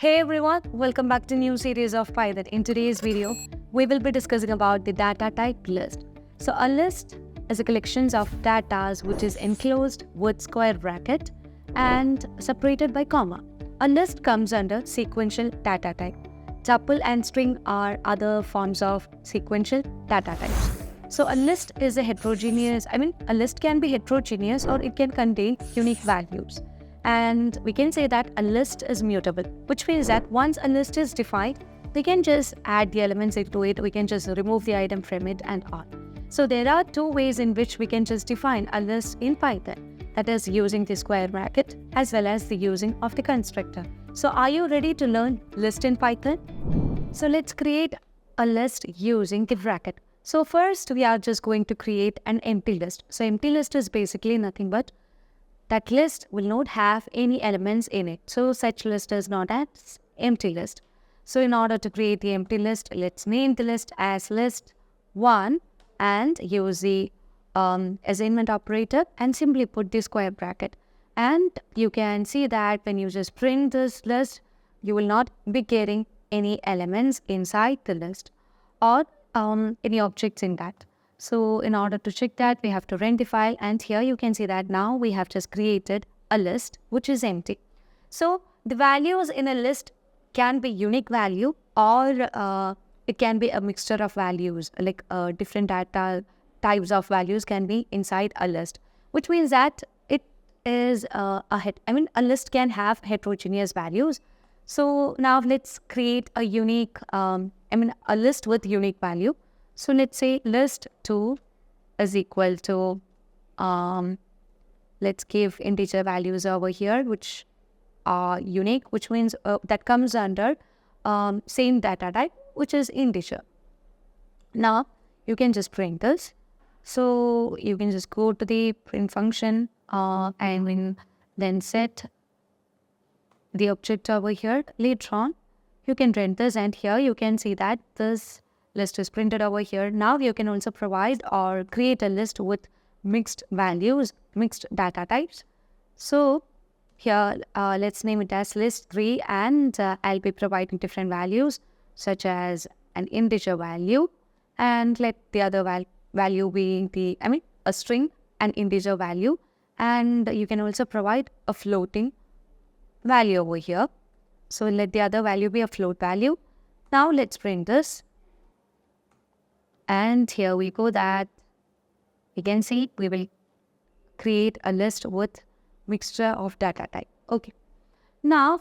Hey everyone, welcome back to new series of Python. In today's video, we will be discussing about the data type list. So a list is a collection of data which is enclosed with square bracket and separated by comma. A list comes under sequential data type. Tuple and string are other forms of sequential data types. So a list is a list can be heterogeneous or it can contain unique values. And we can say that a list is mutable, which means that once a list is defined, we can just add the elements into it, we can just remove the item from it and all. So there are two ways in which we can just define a list in Python, that is using the square bracket as well as the using of the constructor. So are you ready to learn list in Python? So let's create a list using the bracket. So first we are just going to create an empty list. So empty list is basically nothing but that list will not have any elements in it. So such list is not an empty list. So in order to create the empty list, let's name the list as list1 and use the assignment operator and simply put the square bracket. And you can see that when you just print this list, you will not be getting any elements inside the list or any objects in that. So in order to check that, we have to run the file, and here you can see that now we have just created a list which is empty. So the values in a list can be unique value or it can be a mixture of values, like different data types of values can be inside a list, which means that it is a list can have heterogeneous values. So now let's create a unique, a list with unique value. So let's say list2 is equal to, let's give integer values over here which are unique, which means that comes under same data type which is integer. Now you can just print this. So you can just go to the print function and then set the object over here. Later on you can print this, and here you can see that this list is printed over here. Now you can also provide or create a list with mixed values, mixed data types. So here let's name it as list3, and I'll be providing different values such as an integer value, and let the other value being a string, an integer value, and you can also provide a floating value over here. So let the other value be a float value. Now let's print this. And here we go that we can see we will create a list with mixture of data type. Okay. Now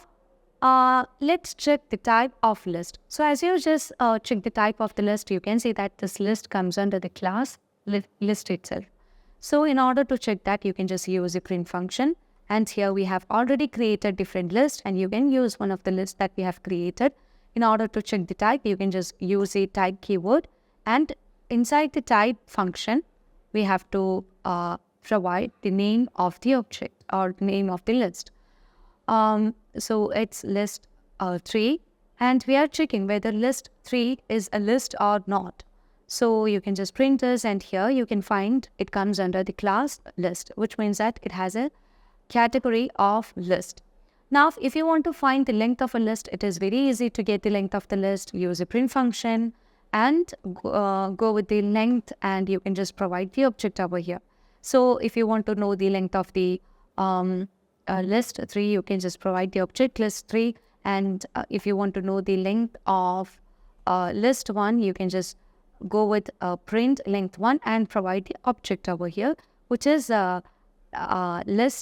let's check the type of list. So as you just check the type of the list, you can see that this list comes under the class list itself. So in order to check that, you can just use the print function. And here we have already created different lists, and you can use one of the lists that we have created. In order to check the type, you can just use a type keyword. And inside the type function, we have to provide the name of the object or name of the list. So it's list3, and we are checking whether list3 is a list or not. So you can just print this, and here you can find it comes under the class list, which means that it has a category of list. Now, if you want to find the length of a list, it is very easy to get the length of the list. Use a print function and go with the length, and you can just provide the object over here. So if you want to know the length of the list3, you can just provide the object list3, and if you want to know the length of list1, you can just go with print length1 and provide the object over here, which is list1.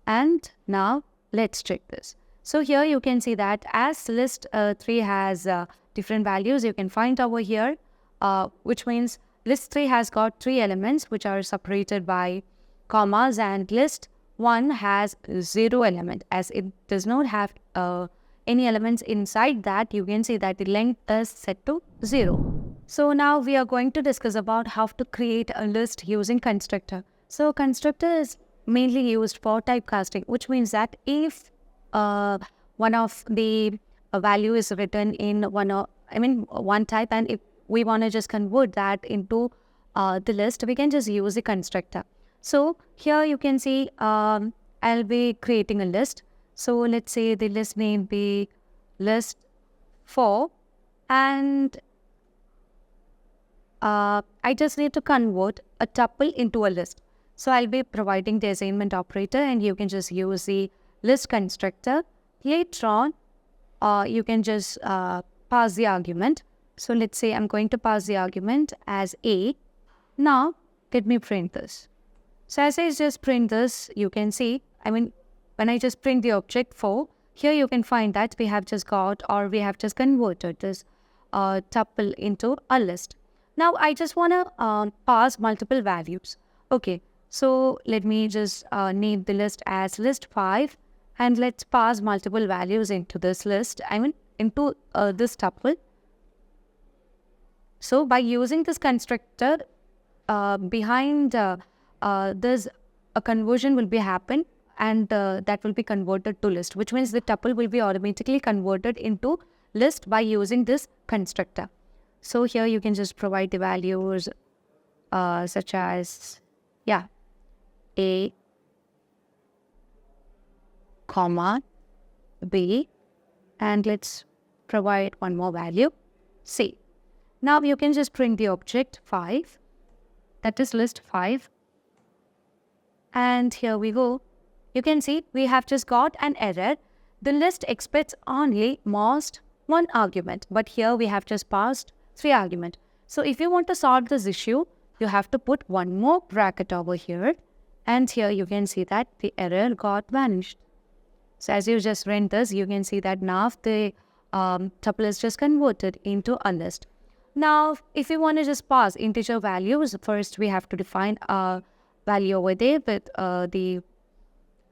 And now let's check this. So here you can see that as list3 has different values, you can find over here, which means list3 has got 3 elements which are separated by commas, and list1 has 0 element. As it does not have any elements inside that, you can see that the length is set to 0. So now we are going to discuss about how to create a list using constructor. So constructor is mainly used for typecasting, which means that if one of the value is written in one type, and if we want to just convert that into the list, we can just use the constructor. So here you can see I'll be creating a list. So let's say the list name be list 4, and I just need to convert a tuple into a list. So I'll be providing the assignment operator, and you can just use the list constructor. Later on, you can just pass the argument. So let's say I'm going to pass the argument as A. Now, let me print this. So as I just print this, you can see, when I just print the object 4, here you can find that we have just converted this tuple into a list. Now, I just want to pass multiple values. Okay, so let me just name the list as list 5, and let's pass multiple values into this list, into this tuple. So by using this constructor, behind this, a conversion will be happen, and that will be converted to list, which means the tuple will be automatically converted into list by using this constructor. So here you can just provide the values such as, A, comma, B, and let's provide one more value, C. Now you can just print the object 5, that is list 5. And here we go. You can see we have just got an error. The list expects only most one argument, but here we have just passed 3 arguments. So if you want to solve this issue, you have to put one more bracket over here. And here you can see that the error got vanished. So as you just run this, you can see that now the tuple is just converted into a list. Now, if you want to just pass integer values, first we have to define a value over there with the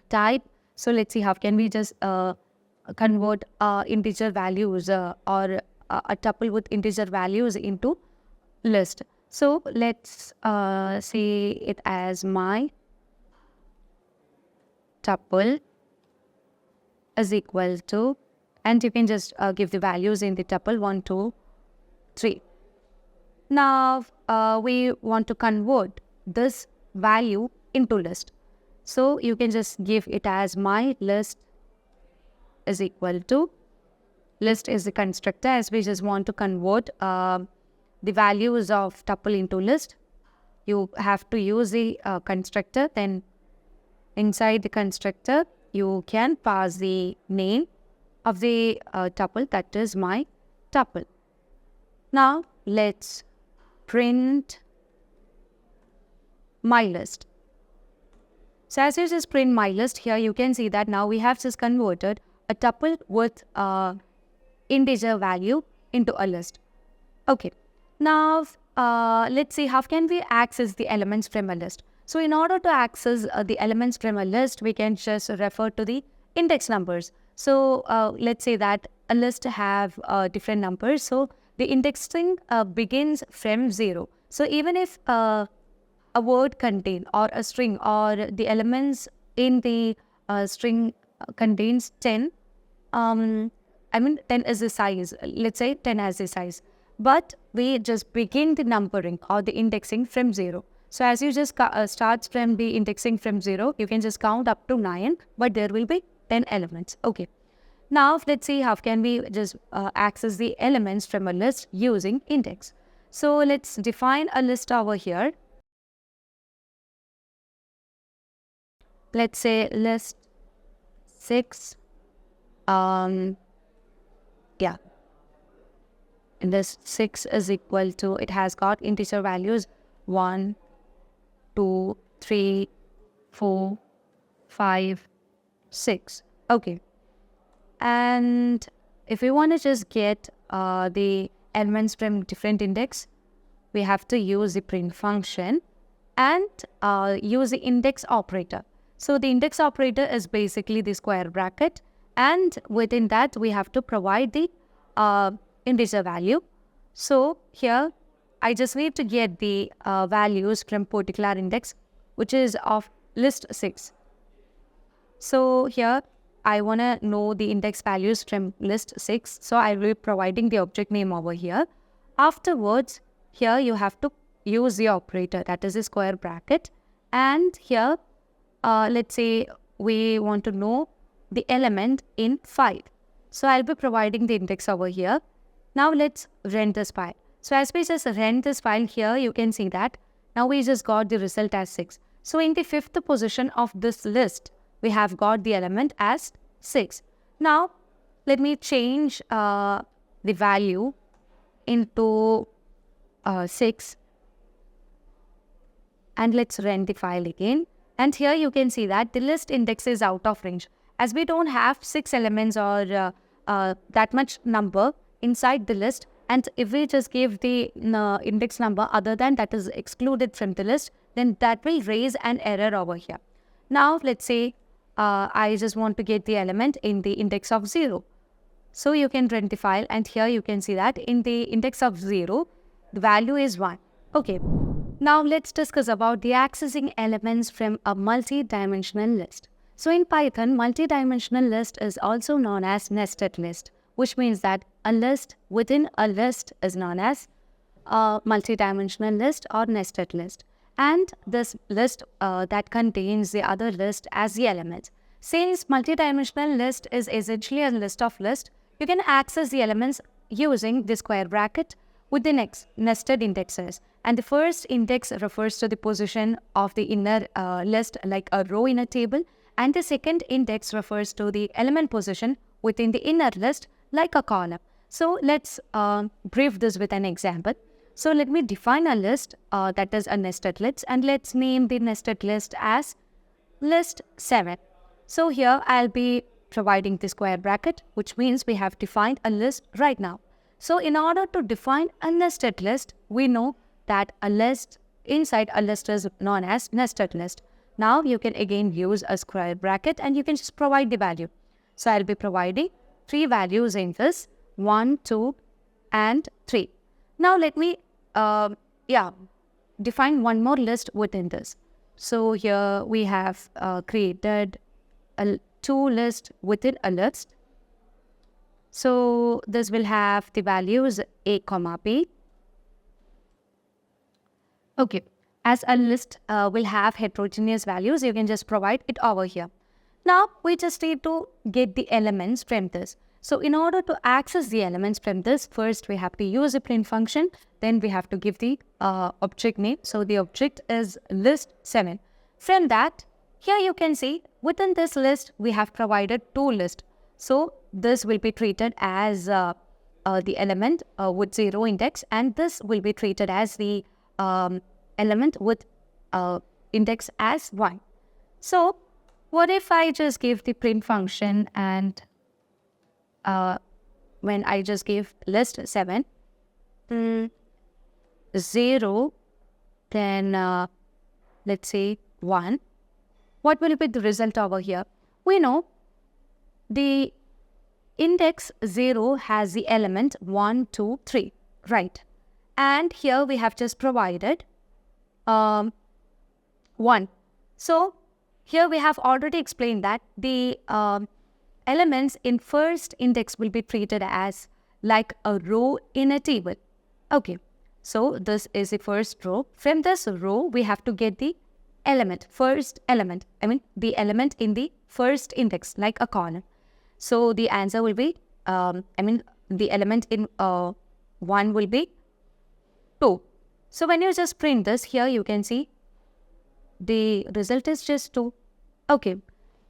type. So let's see how can we just convert integer values or a tuple with integer values into list. So let's say it as my tuple is equal to, and you can just give the values in the tuple 1, 2, 3. Now we want to convert this value into list. So you can just give it as my list is equal to, list is the constructor, as we just want to convert the values of tuple into list. You have to use the constructor. Then inside the constructor, you can pass the name of the tuple, that is my tuple. Now let's print my list. So as you just print my list, here you can see that now we have just converted a tuple with integer value into a list. Okay, now let's see how can we access the elements from a list. So in order to access the elements from a list, we can just refer to the index numbers. So let's say that a list have different numbers. So the indexing begins from 0. So even if a word contain or a string or the elements in the string contains 10, 10 is the size. Let's say 10 has the size. But we just begin the numbering or the indexing from 0. So as you just start from the indexing from 0, you can just count up to 9, but there will be 10 elements. Okay. Now let's see how can we just access the elements from a list using index. So let's define a list over here. Let's say list 6. And list 6 is equal to, it has got integer values 1, 2, 3, 4, 5, 6. Okay. And if we want to just get the elements from different index, we have to use the print function and use the index operator. So the index operator is basically the square bracket, and within that we have to provide the integer value. So here I just need to get the values from particular index, which is of list 6. So here I want to know the index values from list 6. So I will be providing the object name over here. Afterwards, here you have to use the operator, that is the square bracket. And here, let's say we want to know the element in file. So I'll be providing the index over here. Now let's run this file. So as we just run this file here, you can see that now we just got the result as 6. So in the 5th position of this list, we have got the element as 6. Now let me change the value into 6 and let's run the file again. And here you can see that the list index is out of range. As we don't have 6 elements or that much number inside the list, and if we just give the index number other than that is excluded from the list, then that will raise an error over here. Now let's say I just want to get the element in the index of 0. So you can run the file and here you can see that in the index of 0, the value is 1. Okay. Now let's discuss about the accessing elements from a multi-dimensional list. So in Python, multi-dimensional list is also known as nested list, which means that a list within a list is known as a multi-dimensional list or nested list. And this list that contains the other list as the element. Since multi-dimensional list is essentially a list of lists, you can access the elements using the square bracket with the next nested indexes. And the first index refers to the position of the inner list like a row in a table. And the second index refers to the element position within the inner list like a column. So let's brief this with an example. So let me define a list that is a nested list, and let's name the nested list as list 7. So here I'll be providing the square bracket, which means we have defined a list right now. So in order to define a nested list, we know that a list inside a list is known as nested list. Now you can again use a square bracket and you can just provide the value. So I'll be providing 3 values in this, 1, 2 and 3. Now let me define one more list within this. So here we have created 2 lists within a list. So this will have the values a, b. Okay, as a list will have heterogeneous values, you can just provide it over here. Now we just need to get the elements from this. So in order to access the elements from this, first we have to use a print function, then we have to give the object name. So the object is list 7. From that, here you can see within this list, we have provided 2 lists. So this will be treated as the element with 0 index, and this will be treated as the element with index as 1. So what if I just give the print function and when I just give list 7, 0, then let's say 1. What will be the result over here? We know the index 0 has the element 1, 2, 3, right? And here we have just provided 1. So here we have already explained that the elements in first index will be treated as like a row in a table. Okay, so this is the first row. From this row, we have to get the element, first element. The element in the first index, like a column. So the answer will be, the element in 1 will be 2. So when you just print this, here you can see the result is just 2. Okay,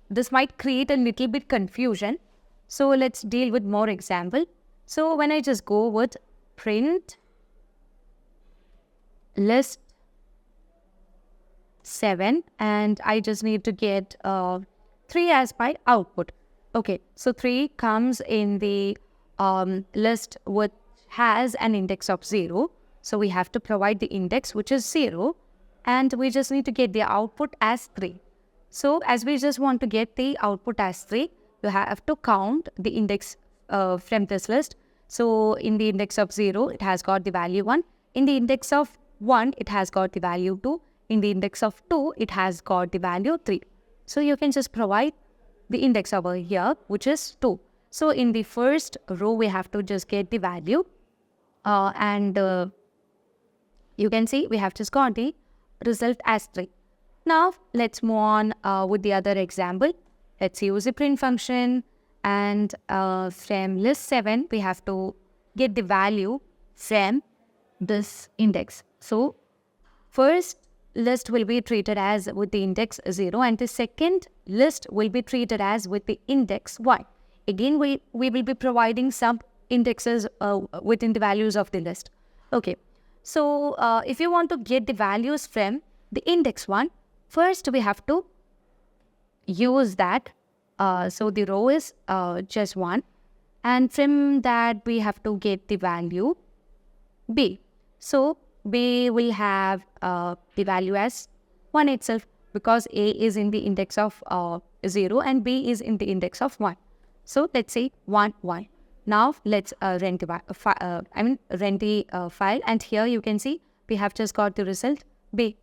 this might create a little bit confusion. So let's deal with more example. So when I just go with print list 7 and I just need to get 3 as my output. Okay, so 3 comes in the list which has an index of 0. So we have to provide the index which is 0 and we just need to get the output as 3. So as we just want to get the output as 3, you have to count the index from this list. So in the index of 0, it has got the value 1. In the index of 1, it has got the value 2. In the index of 2, it has got the value 3. So you can just provide the index over here, which is 2. So in the first row, we have to just get the value. You can see we have just got the result as 3. Now, let's move on with the other example. let's use the print function, and from list 7, we have to get the value from this index. So first list will be treated as with the index 0, and the second list will be treated as with the index 1. Again, we will be providing some indexes within the values of the list. Okay, so if you want to get the values from the index 1, first we have to use that. So the row is just 1, and from that we have to get the value B. So B will have the value as 1 itself, because A is in the index of 0 and B is in the index of 1. So let's say 1, 1. Now let's run the file, and here you can see we have just got the result B.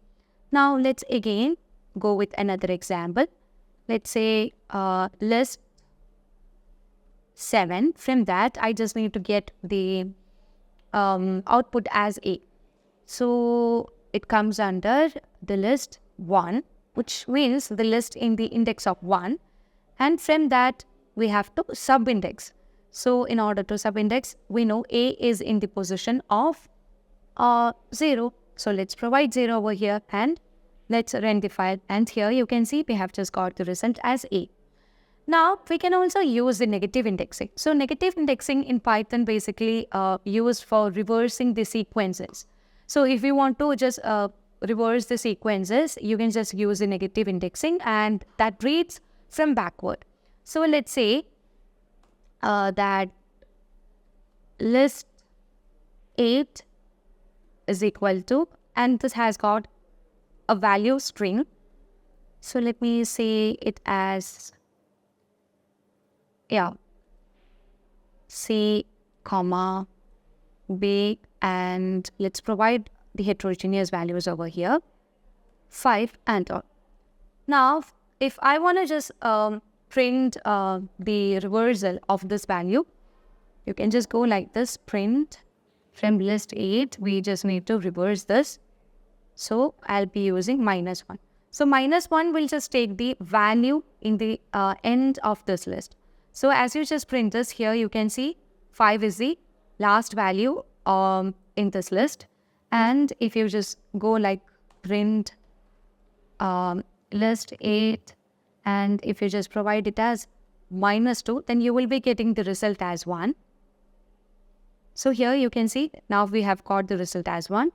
Now let's again go with another example. Let's say list 7. From that, I just need to get the output as A. So it comes under the list 1, which means the list in the index of 1. And from that, we have to subindex. So in order to subindex, we know A is in the position of 0. So let's provide 0 over here, and let's run the file. And here you can see we have just got the result as A. Now we can also use the negative indexing. So negative indexing in Python basically used for reversing the sequences. So if you want to just reverse the sequences, you can just use the negative indexing, and that reads from backward. So let's say that list 8 is equal to, and this has got a value string. So let me say it as, C, comma, B, and let's provide the heterogeneous values over here, 5 and all. Now, if I want to just print the reversal of this value, you can just go like this, print from list 8, we just need to reverse this. So I'll be using -1. So -1 will just take the value in the end of this list. So as you just print this, here you can see 5 is the last value in this list. And if you just go like print list 8, and if you just provide it as -2, then you will be getting the result as 1. So here you can see now we have got the result as 1.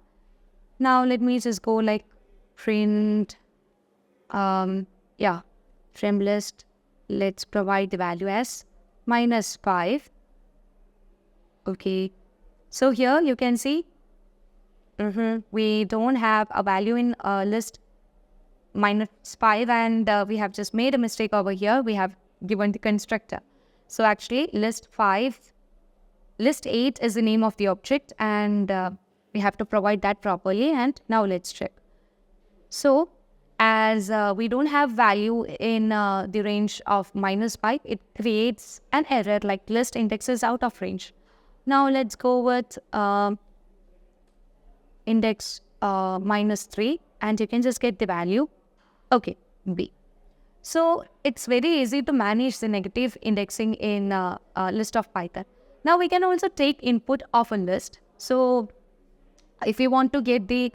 Now let me just go like print, from list, let's provide the value as -5. Okay, so here you can see we don't have a value in list -5, and we have just made a mistake over here. We have given the constructor. So actually list 8 is the name of the object, and we have to provide that properly. And now let's check. So as we don't have value in the range of -5, it creates an error like list index is out of range. Now let's go with index -3, and you can just get the value, okay, B. So it's very easy to manage the negative indexing in list of Python. Now we can also take input of a list. So if we want to get the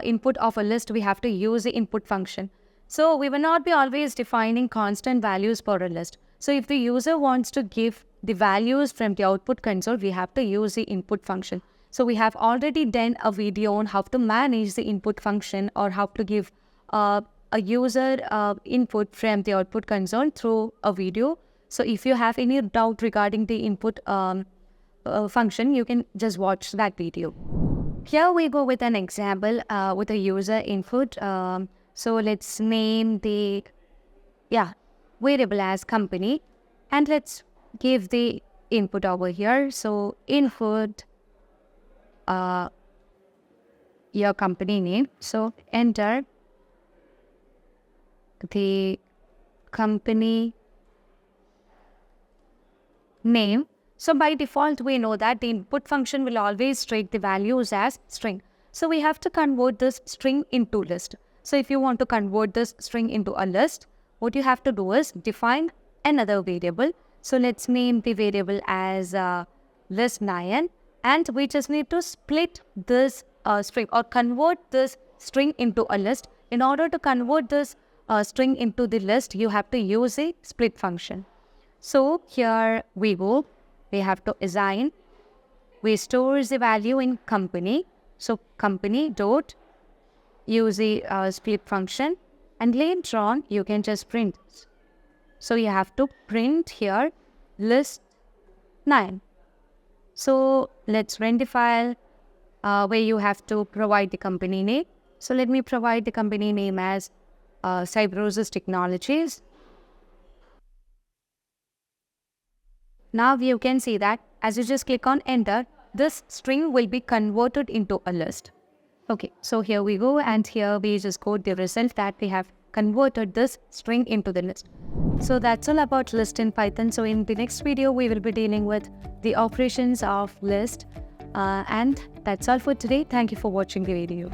input of a list, we have to use the input function. So we will not be always defining constant values for a list. So if the user wants to give the values from the output console, we have to use the input function. So we have already done a video on how to manage the input function, or how to give a user input from the output console through a video. So if you have any doubt regarding the input function, you can just watch that video. Here we go with an example with a user input. So let's name the variable as company, and let's give the input over here. So input your company name. So enter the company name. So by default, we know that the input function will always take the values as string. So we have to convert this string into list. So if you want to convert this string into a list, what you have to do is define another variable. So let's name the variable as list 9, and we just need to split this string or convert this string into a list. In order to convert this string into the list, you have to use a split function. So here we go. We have to assign. We store the value in company. So company dot use a split function, and later on you can just print this. So you have to print here list 9. So let's run the file where you have to provide the company name. So let me provide the company name as Cybrosis Technologies. Now you can see that as you just click on enter, this string will be converted into a list. Okay, so here we go, and here we just got the result that we have converted this string into the list. So that's all about list in Python. So in the next video, we will be dealing with the operations of list. And that's all for today. Thank you for watching the video.